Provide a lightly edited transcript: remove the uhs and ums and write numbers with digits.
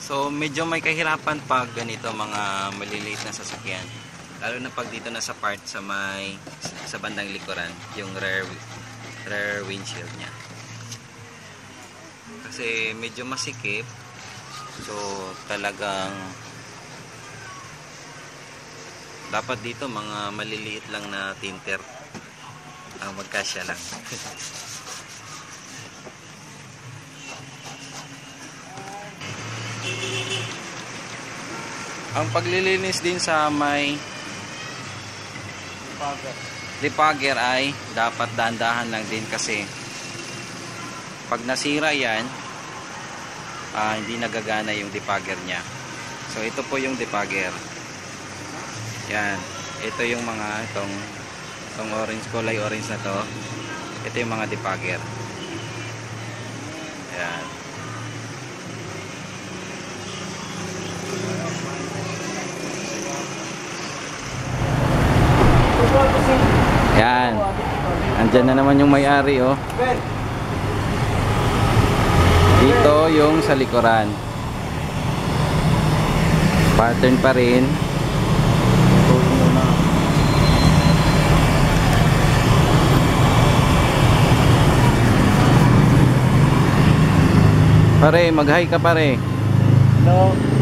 So medyo may kahirapan pag ganito mga maliliit na sasakyan. Lalo na pag dito na sa part sa may sa bandang likuran, yung rear windshield niya. Kasi medyo masikip. So talagang dapat dito mga maliliit lang na tinter ang magkasya lang. Ang paglilinis din sa may depugger ay dapat dahan-dahan lang din kasi pag nasira yan hindi nagagana yung depugger nya. So ito po yung depugger. Yan, ito yung mga itong orange, kulay orange na to. Ito yung mga depugger. Yan. Yan. Andyan na naman yung may-ari, oh. Dito yung sa likuran. Pattern pa rin. Pare, mag-hi ka pare. Hello.